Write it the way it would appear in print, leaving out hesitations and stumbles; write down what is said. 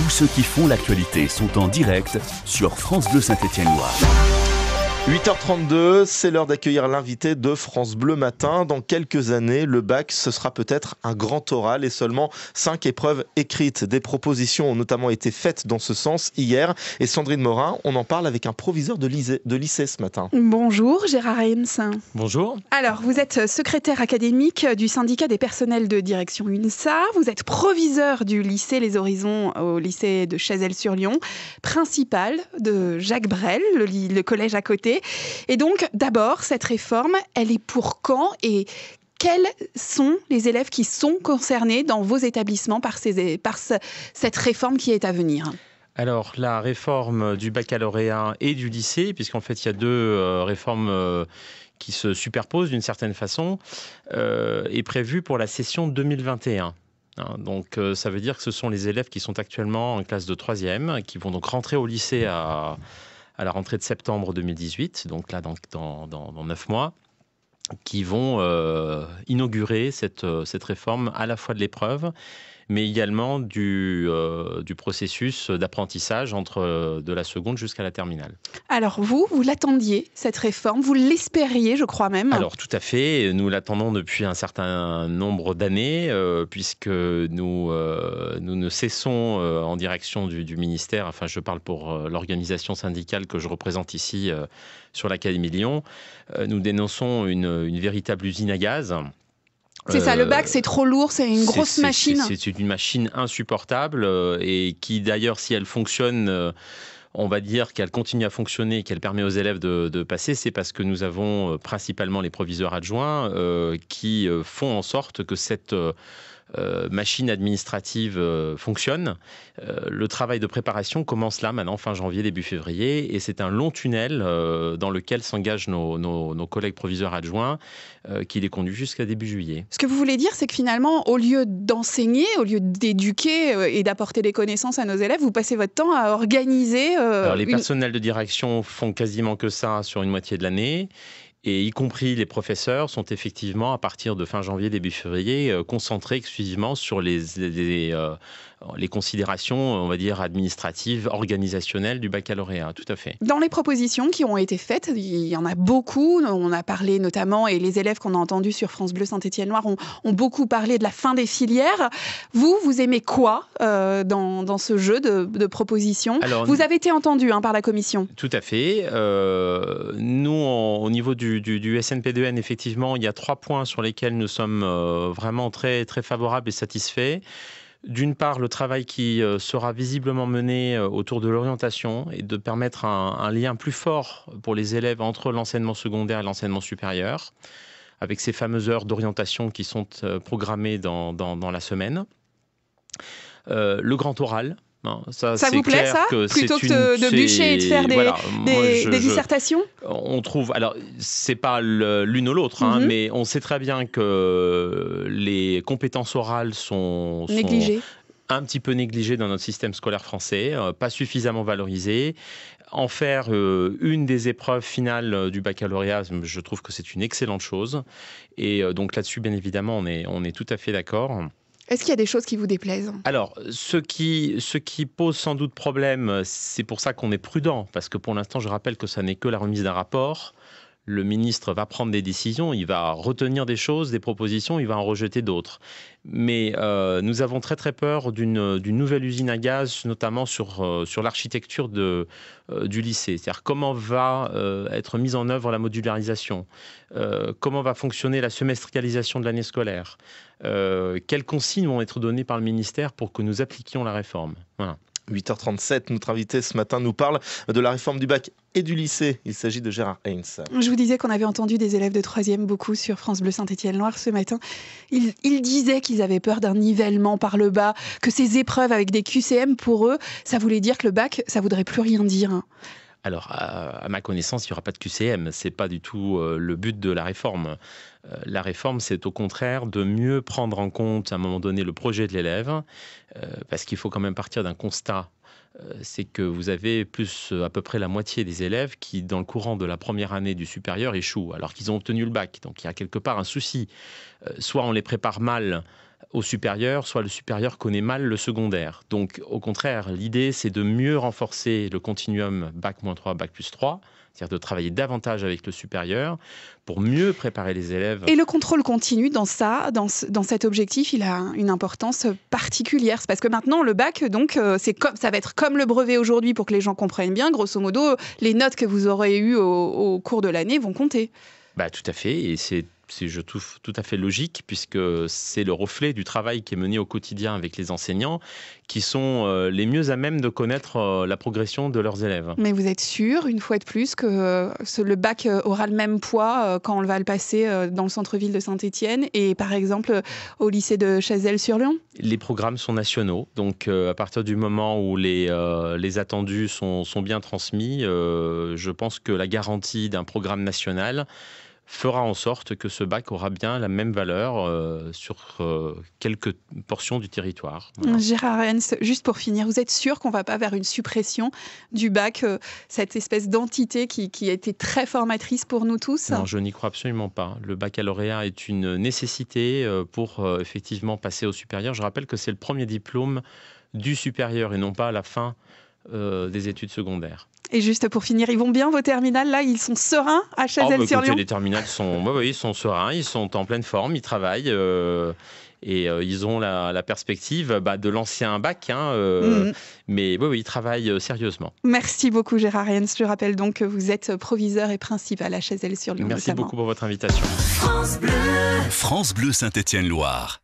Tous ceux qui font l'actualité sont en direct sur France Bleu Saint-Étienne-Loire. 8h32, c'est l'heure d'accueillir l'invité de France Bleu Matin. Dans quelques années, le bac, ce sera peut-être un grand oral et seulement 5 épreuves écrites. Des propositions ont notamment été faites dans ce sens hier. Et Sandrine Morin, on en parle avec un proviseur de lycée ce matin. Bonjour Gérard Heinz. Bonjour. Alors, vous êtes secrétaire académique du syndicat des personnels de direction UNSA. Vous êtes proviseur du lycée Les Horizons au lycée de Chazelles-sur-Lyon, principal de Jacques Brel, le collège à côté. Et donc, d'abord, cette réforme, elle est pour quand et quels sont les élèves qui sont concernés dans vos établissements par cette réforme qui est à venir ? Alors, la réforme du baccalauréat et du lycée, puisqu'en fait, il y a deux réformes qui se superposent d'une certaine façon, est prévue pour la session 2021. Donc, ça veut dire que ce sont les élèves qui sont actuellement en classe de 3e, qui vont donc rentrer au lycée à la rentrée de septembre 2018, donc là dans 9 mois, qui vont inaugurer cette réforme à la fois de l'épreuve, mais également du processus d'apprentissage de la seconde jusqu'à la terminale. Alors vous l'attendiez, cette réforme, vous l'espériez, je crois même. Alors tout à fait, nous l'attendons depuis un certain nombre d'années, puisque nous ne cessons en direction du ministère, enfin je parle pour l'organisation syndicale que je représente ici sur l'Académie de Lyon, nous dénonçons une véritable usine à gaz. C'est ça, le bac, c'est trop lourd, c'est une grosse machine. C'est une machine insupportable et qui, d'ailleurs, si elle fonctionne, on va dire qu'elle continue à fonctionner et qu'elle permet aux élèves de passer, c'est parce que nous avons principalement les proviseurs adjoints qui font en sorte que cette machine administrative fonctionne. Le travail de préparation commence là, maintenant, fin janvier, début février, et c'est un long tunnel dans lequel s'engagent nos collègues proviseurs adjoints qui les conduit jusqu'à début juillet. Ce que vous voulez dire, c'est que finalement, au lieu d'enseigner, au lieu d'éduquer et d'apporter des connaissances à nos élèves, vous passez votre temps à organiser... Alors, les personnels de direction font quasiment que ça sur une moitié de l'année. Et y compris les professeurs sont effectivement, à partir de fin janvier, début février, concentrés exclusivement sur les considérations, on va dire, administratives, organisationnelles du baccalauréat, tout à fait. Dans les propositions qui ont été faites, il y en a beaucoup. On a parlé notamment, et les élèves qu'on a entendus sur France Bleu Saint-Étienne-Loire ont beaucoup parlé de la fin des filières. Vous aimez quoi dans ce jeu de propositions ? Alors, vous avez été entendu par la commission. Tout à fait. Nous, au niveau du SNP2N, effectivement, il y a 3 points sur lesquels nous sommes vraiment très, très favorables et satisfaits. D'une part, le travail qui sera visiblement mené autour de l'orientation et de permettre un lien plus fort pour les élèves entre l'enseignement secondaire et l'enseignement supérieur, avec ces fameuses heures d'orientation qui sont programmées dans la semaine. Le grand oral. Ça vous plaît, ça ? Plutôt que de bûcher et de faire des dissertations ? On trouve... Alors, c'est pas l'une ou l'autre, mais on sait très bien que les compétences orales sont négligées. Un petit peu négligées dans notre système scolaire français, pas suffisamment valorisées. En faire une des épreuves finales du baccalauréat, je trouve que c'est une excellente chose. Et donc là-dessus, bien évidemment, on est tout à fait d'accord. Est-ce qu'il y a des choses qui vous déplaisent ? Alors, ce qui pose sans doute problème, c'est pour ça qu'on est prudent, parce que pour l'instant, je rappelle que ça n'est que la remise d'un rapport. Le ministre va prendre des décisions, il va retenir des choses, des propositions, il va en rejeter d'autres. Mais nous avons très très peur d'une nouvelle usine à gaz, notamment sur l'architecture du lycée. C'est-à-dire comment va être mise en œuvre la modularisation, comment va fonctionner la semestrialisation de l'année scolaire, quelles consignes vont être données par le ministère pour que nous appliquions la réforme. Voilà. 8h37, notre invité ce matin nous parle de la réforme du bac et du lycée. Il s'agit de Gérard Heinz. Je vous disais qu'on avait entendu des élèves de 3e beaucoup sur France Bleu Saint-Étienne-Loire ce matin. Ils disaient qu'ils avaient peur d'un nivellement par le bas, que ces épreuves avec des QCM, pour eux, ça voulait dire que le bac, ça voudrait plus rien dire. Alors, à ma connaissance, il n'y aura pas de QCM. Ce n'est pas du tout le but de la réforme. La réforme, c'est au contraire de mieux prendre en compte à un moment donné le projet de l'élève, parce qu'il faut quand même partir d'un constat. C'est que vous avez à peu près la moitié des élèves qui, dans le courant de la première année du supérieur, échouent, alors qu'ils ont obtenu le bac. Donc il y a quelque part un souci. Soit on les prépare mal au supérieur, soit le supérieur connaît mal le secondaire. Donc, au contraire, l'idée, c'est de mieux renforcer le continuum Bac-3, Bac+3, c'est-à-dire de travailler davantage avec le supérieur pour mieux préparer les élèves. Et le contrôle continu dans cet objectif, il a une importance particulière. C'est parce que maintenant, le bac, donc, ça va être comme le brevet aujourd'hui pour que les gens comprennent bien. Grosso modo, les notes que vous aurez eues au cours de l'année vont compter. Tout à fait, et c'est je trouve tout à fait logique, puisque c'est le reflet du travail qui est mené au quotidien avec les enseignants, qui sont les mieux à même de connaître la progression de leurs élèves. Mais vous êtes sûr, une fois de plus, que le bac aura le même poids quand on va le passer dans le centre-ville de Saint-Étienne et par exemple au lycée de Chazelles-sur-Lyon ? Les programmes sont nationaux, donc à partir du moment où les attendus sont bien transmis, je pense que la garantie d'un programme national fera en sorte que ce bac aura bien la même valeur sur quelques portions du territoire. Voilà. Gérard Hens, juste pour finir, vous êtes sûr qu'on ne va pas vers une suppression du bac, cette espèce d'entité qui a été très formatrice pour nous tous ? Non, je n'y crois absolument pas. Le baccalauréat est une nécessité pour effectivement passer au supérieur. Je rappelle que c'est le premier diplôme du supérieur et non pas à la fin des études secondaires. Et juste pour finir, ils vont bien vos terminales là ? Ils sont sereins à Chazelles-sur-Lyon ? Les terminales sont, ils sont sereins, ils sont en pleine forme, ils travaillent et ils ont la perspective de l'ancien bac. Mais ils travaillent sérieusement. Merci beaucoup Gérard Hens. Je rappelle donc que vous êtes proviseur et principal à Chazelles-sur-Lyon. Merci beaucoup pour votre invitation. France Bleu Saint-Étienne-Loire.